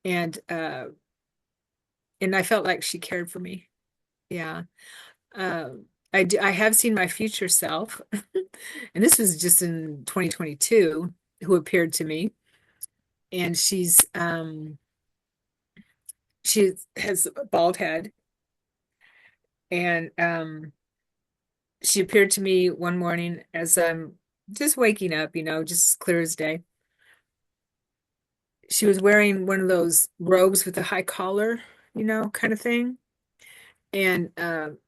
and and I felt like she cared for me. Yeah. I have seen my future self, and this was just in 2022, who appeared to me, and she has a bald head, and she appeared to me one morning as I'm just waking up, just as clear as day. She was wearing one of those robes with a high collar, kind of thing. And and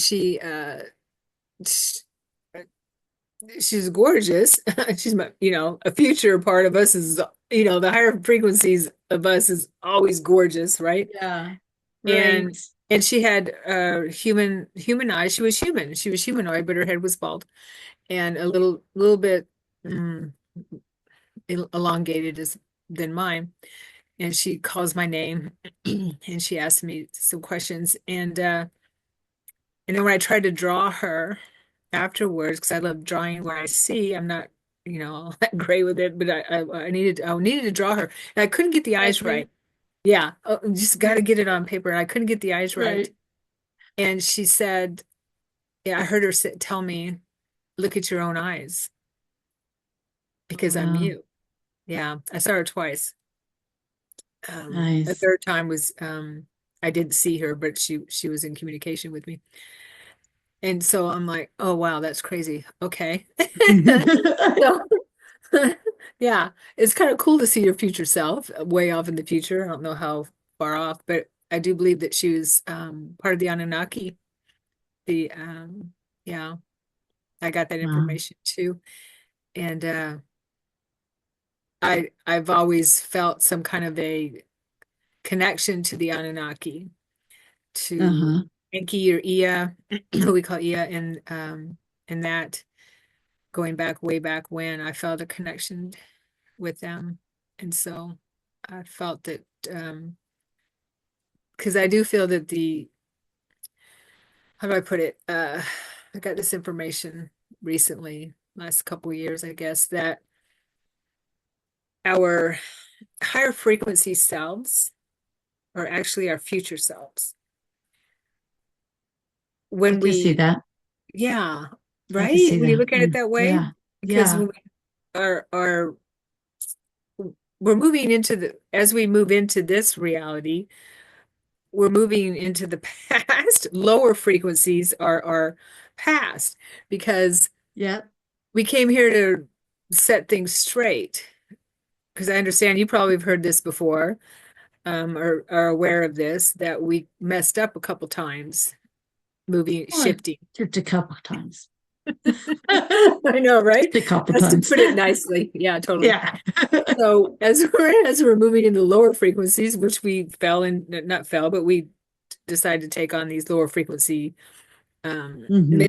she's gorgeous. She's a future part of us is, the higher frequencies of us is always gorgeous, right? Yeah, And right. And she had human eyes. She was human. She was humanoid, but her head was bald and a little bit mm, elongated as than mine. And she calls my name and she asked me some questions. And then when I tried to draw her afterwards, because I love drawing where I see, I'm not, all that great with it, but I needed to draw her. And I couldn't get the eyes Exactly. right. Yeah, just got to get it on paper. And I couldn't get the eyes right. Right. And she said, yeah, I heard her tell me, look at your own eyes Oh, because I'm wow. you. Yeah, I saw her twice. The Nice. third time was I didn't see her, but she was in communication with me. And so I'm like, oh wow, that's crazy. Okay. So yeah, it's kind of cool to see your future self way off in the future. I don't know how far off, but I do believe that she was part of the Anunnaki. The yeah, I got that Wow. information too. And I've always felt some kind of a connection to the Anunnaki, to Uh-huh. Enki or Ea, who we call Ea, and that going back way back when I felt a connection with them. And so I felt that because I do feel that how do I put it? I got this information recently, last couple of years, I guess, that our higher frequency selves are actually our future selves. I When can see we, that. yeah, I can right? see When you that. look at it that way, Yeah. because Yeah. when we are we're moving into as we move into this reality, we're moving into the past. Lower frequencies are past because Yep. we came here to set things straight. Because I understand you probably have heard this before, or are aware of this, that we messed up a couple times, moving, Well, shifting. just a couple times. I know, right? Just a couple That's to times. put it nicely. Yeah, totally. Yeah. So as we're moving into lower frequencies, which we fell in, not fell, but we decided to take on these lower frequency um Hmm.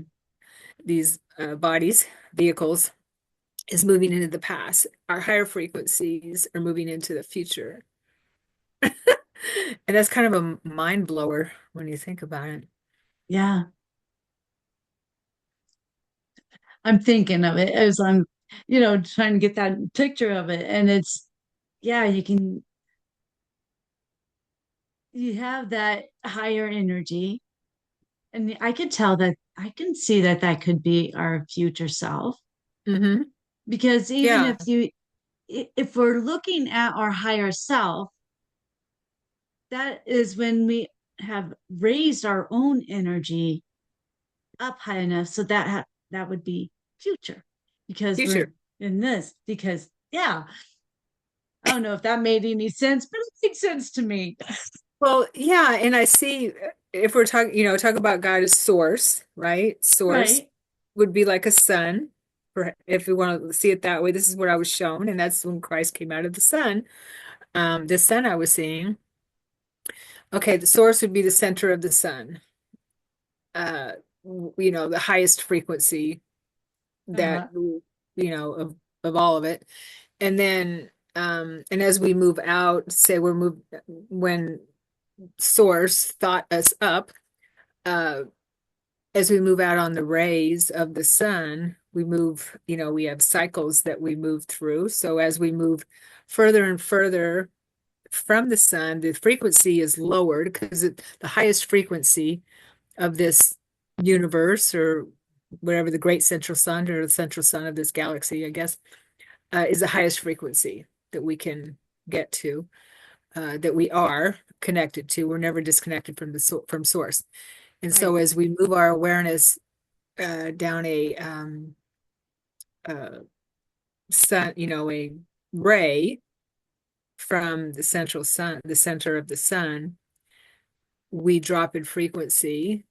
these bodies, vehicles, is moving into the past. Our higher frequencies are moving into the future. And that's kind of a mind blower when you think about it. Yeah. I'm thinking of it as I'm, trying to get that picture of it. And it's, yeah, you have that higher energy. And I could tell that I can see that that could be our future self. Hmm. Because even Yeah, if we're looking at our higher self, that is when we have raised our own energy up high enough. So that would be future because we're future. in this. Because, yeah, I don't know if that made any sense, but it makes sense to me. Well, yeah, and I see if we're talking, talk about God as source, right? Source Right. would be like a sun, for if we want to see it that way. This is what I was shown, and that's when Christ came out of the sun. The sun I was seeing. Okay, the source would be the center of the sun. Uh, the highest frequency that Uh-huh. of all of it. And then and as we move out, say we're moved when source thought us up, uh as we move out on the rays of the sun, we move, we have cycles that we move through. So as we move further and further from the sun, the frequency is lowered because the highest frequency of this universe, or whatever, the great central sun or the central sun of this galaxy, I guess, is the highest frequency that we can get to, that we are connected to. We're never disconnected from source. And so Right. as we move our awareness down uh, sun, a ray from the central sun, the center of the sun, we drop in frequency,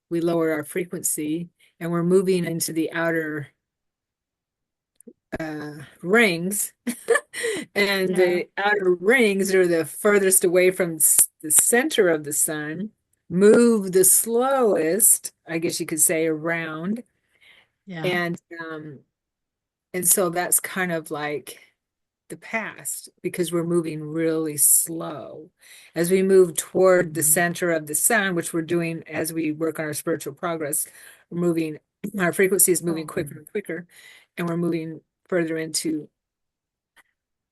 we lower our frequency, and we're moving into the outer rings. And Yeah. the outer rings are the furthest away from the center of the sun. move the slowest, I guess you could say, around. Yeah. And and so that's kind of like the past because we're moving really slow. As we move toward the Mhm. center of the sun, which we're doing as we work on our spiritual progress, we're moving, our frequency is moving Oh, quicker and quicker, and we're moving further into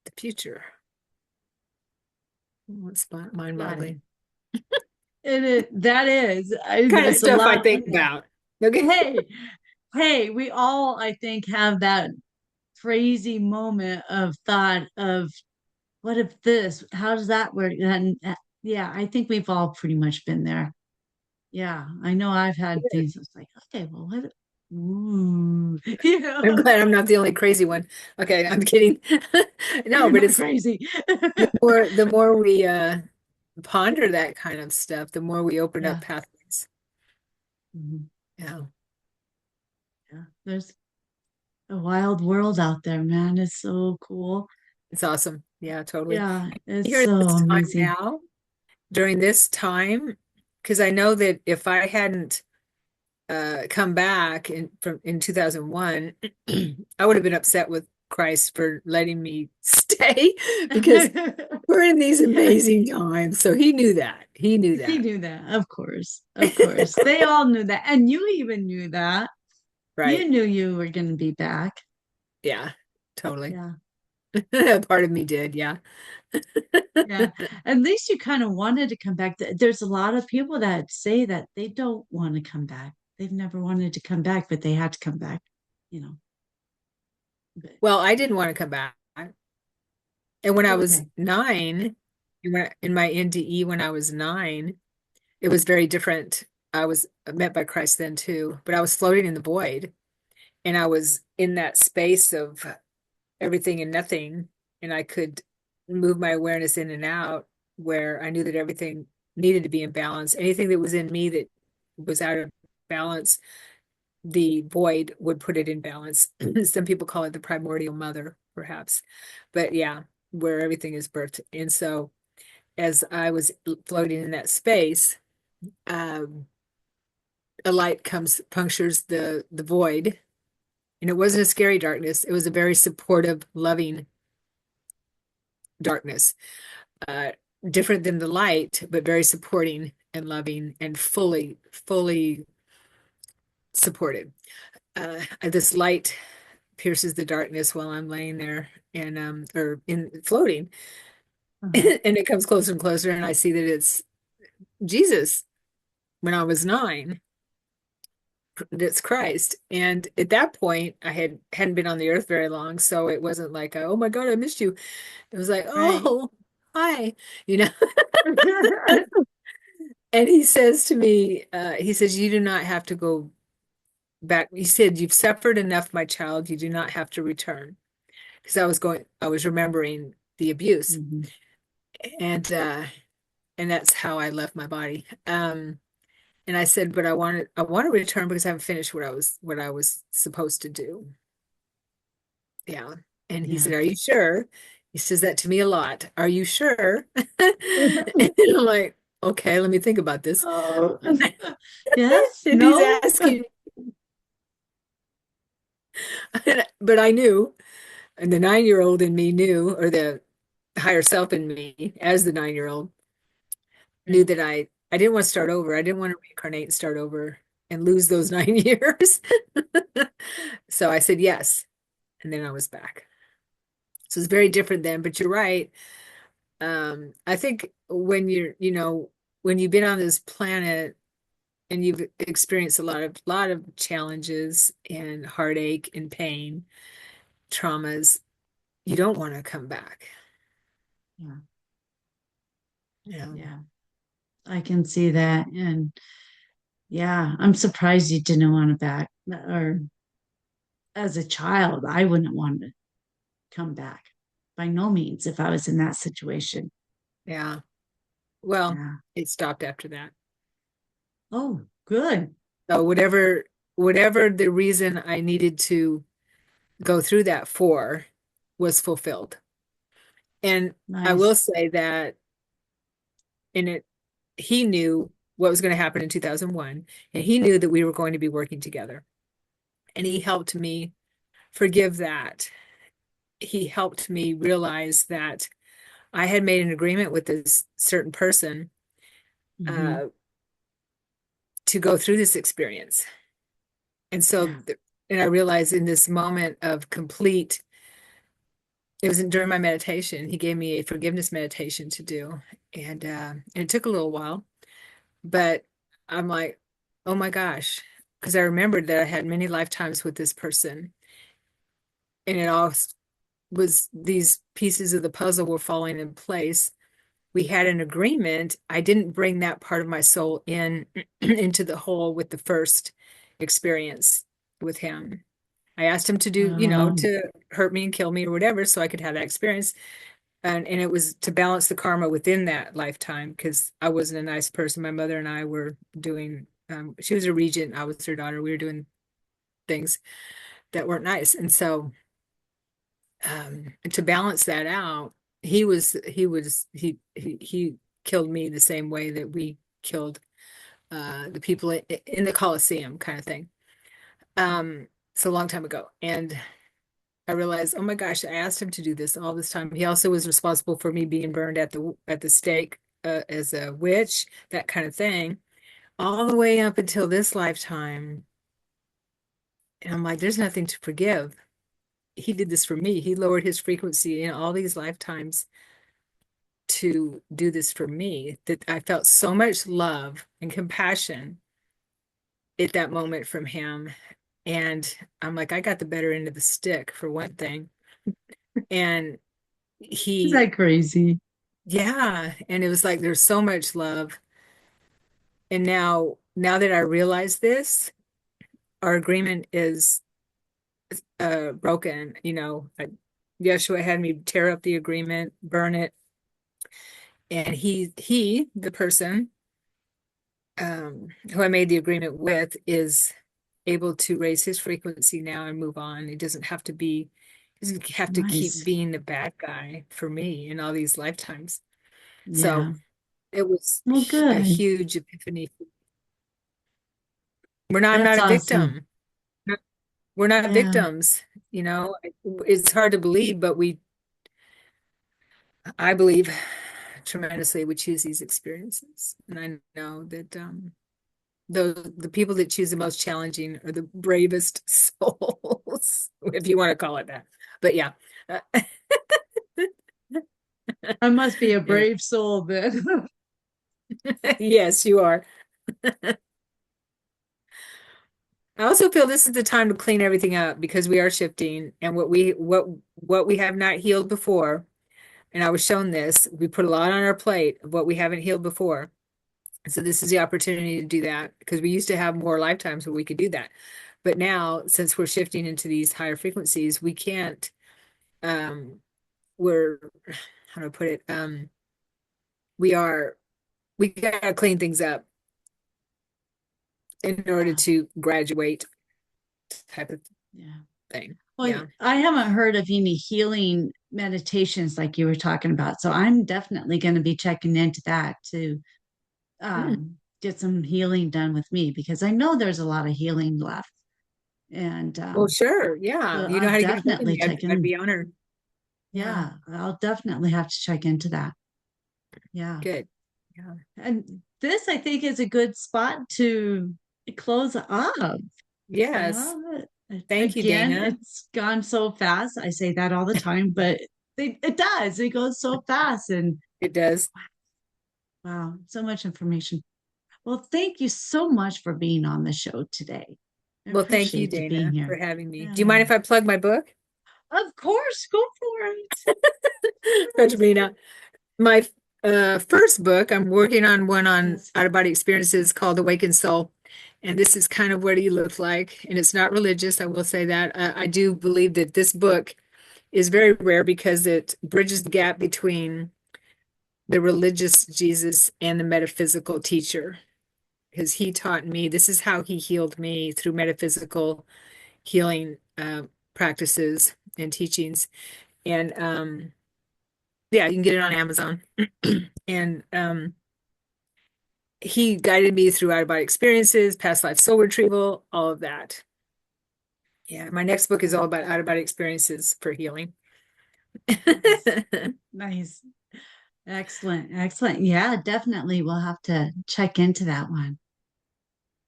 the future. Oh, it's got it. mind-boggling. That is, Kind of there's a stuff I lot think in there. about. Okay. Hey, hey, we all, I think, have that crazy moment of thought of what if this, how does that work? And yeah, I think we've all pretty much been there. Yeah, I know I've had things that's like, okay, well, what? Ooh, you I'm know, glad I'm not the only crazy one. Okay, I'm kidding. No, you're but not it's crazy. the more we ponder that kind of stuff, the more we open up Yeah. pathways. Mhm. Yeah, Yeah. There's a wild world out there, man. It's so cool. it's awesome. Yeah, totally. Yeah, it's Here at so this time amazing. now, during this time, because I know that if I hadn't come back in 2001, I would have been upset with Christ for letting me stay because we're in these amazing times. So he knew that. He knew He that. knew that, of course. Of course. They all knew that. And you even knew that. Right. You knew you were going to be back. Yeah, totally. Yeah. Part of me did. Yeah. Yeah. At least you kind of wanted to come back. There's a lot of people that say that they don't want to come back. They've never wanted to come back, but they had to come back, you know. But Well, I didn't want to come back. And when I was okay. 9, in my NDE, when I was 9, it was very different. I was met by Christ then too, but I was floating in the void and I was in that space of everything and nothing. And I could move my awareness in and out where I knew that everything needed to be in balance. Anything that was in me that was out of balance, the void would put it in balance. Some people call it the primordial mother, perhaps. But yeah, where everything is birthed. And so as I was floating in that space, um, a light comes, punctures the void. And it wasn't a scary darkness. It was a very supportive, loving darkness. Uh, Different than the light, but very supporting and loving and fully supported. This light pierces the darkness while I'm laying there and or in floating, Uh-huh. and it comes closer and closer, and I see that it's Jesus when I was 9. That's Christ. And at that point, hadn't been on the earth very long, so it wasn't like, oh my God, I missed you. It was like, Right. oh, hi, you know. And he says to me, he says, you do not have to go back. He said, you've suffered enough, my child. You do not have to return. Because I was remembering the abuse. Mhm. And and that's how I left my body. And I said, but I want to return because I haven't finished what I was supposed to do. Yeah. And he Yeah. said, are you sure? He says that to me a lot. Are you sure? And I'm like, okay, let me think about this. Oh, yes, And he's no. asking, but I knew, and the 9-year-old in me knew, or the higher self in me, as the 9-year-old, knew Right. that I didn't want to start over. I didn't want to reincarnate and start over and lose those 9 years. So I said yes, and then I was back. So it's very different then, but you're right. I think when when you've been on this planet and you've experienced a lot of challenges and heartache and pain, traumas, you don't want to come back. Yeah. Yeah. Yeah. I can see that. And yeah, I'm surprised you didn't want to back. Or as a child, I wouldn't want to come back by no means if I was in that situation. Yeah. Well, Yeah. it stopped after that. Oh, good. So whatever the reason I needed to go through that for was fulfilled. And I will Nice. say that in it, he knew what was going to happen in 2001. And he knew that we were going to be working together. And he helped me forgive that. He helped me realize that I had made an agreement with this certain person Hmm. uh, to go through this experience. And so, Yeah. and I realized in this moment of complete, it was during my meditation, he gave me a forgiveness meditation to do. And it took a little while, but I'm like, oh my gosh, because I remembered that I had many lifetimes with this person. And it all was these pieces of the puzzle were falling in place. We had an agreement. I didn't bring that part of my soul in into the whole with the first experience with him. I asked him to do, Um, to hurt me and kill me or whatever, so I could have that experience. And it was to balance the karma within that lifetime because I wasn't a nice person. My mother and I were doing, she was a regent, I was her daughter. We were doing things that weren't nice. And so to balance that out, he killed me the same way that we killed the people in the Colosseum kind of thing. So a long time ago. And I realized, oh my gosh, I asked him to do this all this time. He also was responsible for me being burned at the stake as a witch, that kind of thing, all the way up until this lifetime. And I'm like, there's nothing to forgive. He did this for me. He lowered his frequency in all these lifetimes to do this for me, that I felt so much love and compassion at that moment from him. And I'm like, I got the better end of the stick for one thing. And is he, that crazy? yeah, and it was like there's so much love. And now that I realize this, our agreement is broken. Yeshua had me tear up the agreement, burn it. And the person who I made the agreement with, is able to raise his frequency now and move on. He doesn't have to keep Nice. being the bad guy for me in all these lifetimes. So Yeah. it was Well, a good. huge epiphany. I'm That's not a awesome. victim. We're not Yeah. victims, you know. It's hard to believe, but I believe tremendously we choose these experiences. And I know that the people that choose the most challenging are the bravest souls, if you want to call it that. But yeah. Uh, I must be a yeah. brave soul then. Yes, you are. I also feel this is the time to clean everything up because we are shifting, and what we have not healed before, and I was shown this, we put a lot on our plate of what we haven't healed before. So this is the opportunity to do that because we used to have more lifetimes where we could do that. But now, since we're shifting into these higher frequencies, we can't, um, we're, how do I put it? We are, we gotta clean things up in order Yeah. to graduate type of Yeah. thing. Well, Yeah. I haven't heard of any healing meditations like you were talking about. So I'm definitely going to be checking into that to Mm. get some healing done with me because I know there's a lot of healing left. And Well, sure. Yeah. so You know I'll how to get a hold of definitely me. check I'd in. be honored. Yeah. Yeah, I'll definitely have to check into that. Yeah. Good. Yeah. And this, I think, is a good spot to close up. Yes. Yeah. Thank you, Again, Dana. it's gone so fast. I say that all the time, but it does. It goes so fast. And It does. wow, so much information. Well, thank you so much for being on the show today. I Well, thank you, appreciate you being Dana, for here. having me. Do you mind Yeah. if I plug my book? Of course, go for it. Petrina, my first book, I'm working on one on Yes. out-of-body experiences called Awakened Soul. And this is kind of what he looked like. And it's not religious, I will say that. I do believe that this book is very rare because it bridges the gap between the religious Jesus and the metaphysical teacher. Because he taught me, this is how he healed me through metaphysical healing practices and teachings. And yeah, you can get it on Amazon. And he guided me through out-of-body experiences, past life soul retrieval, all of that. Yeah, my next book is all about out-of-body experiences for healing. Nice. Nice. Excellent. Excellent. Yeah, definitely. We'll have to check into that one.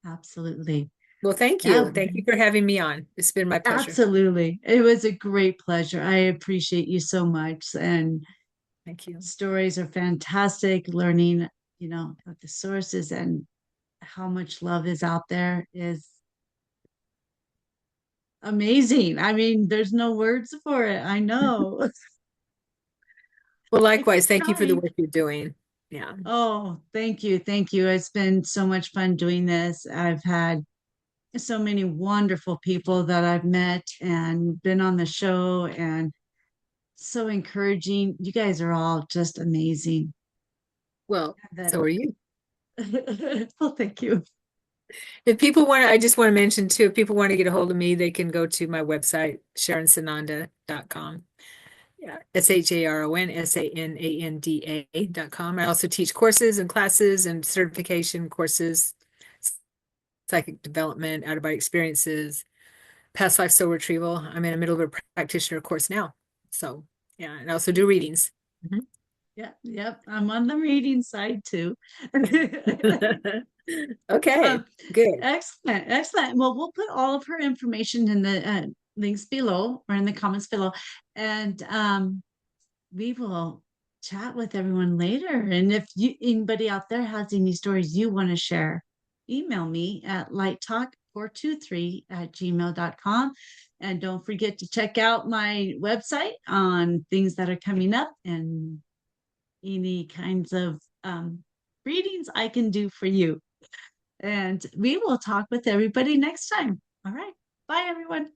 Absolutely. Well, thank Yeah, you. Thank you for having me on. It's been my pleasure. absolutely. It was a great pleasure. I appreciate you so much. And Thank you. stories are fantastic. Learning, of the sources and how much love is out there is amazing. I mean, there's no words for it. I know. Well, I keep likewise, thank you for the trying. work you're doing. Yeah. Oh, thank you. Thank you. It's been so much fun doing this. I've had so many wonderful people that I've met and been on the show and so encouraging. You guys are all just amazing. Well, That so are you. well, thank you. If people want to, I just want to mention too, if people want to get a hold of me, they can go to my website, SharonSananda.com. Yeah, SharonSananda.com. I also teach courses and classes and certification courses, psychic development, out-of-body experiences, past life soul retrieval. I'm in the middle of a practitioner course now. So yeah, and I also do readings. Mhm. Yep, yep. I'm on the reading side too. Okay, Um, good. excellent, excellent. Well, we'll put all of her information in the links below or in the comments below, and we will chat with everyone later. And if anybody out there has any stories you want to share, email me at lighttalk423@gmail.com. And don't forget to check out my website on things that are coming up and any kinds of readings I can do for you. And we will talk with everybody next time. All right. Bye, everyone.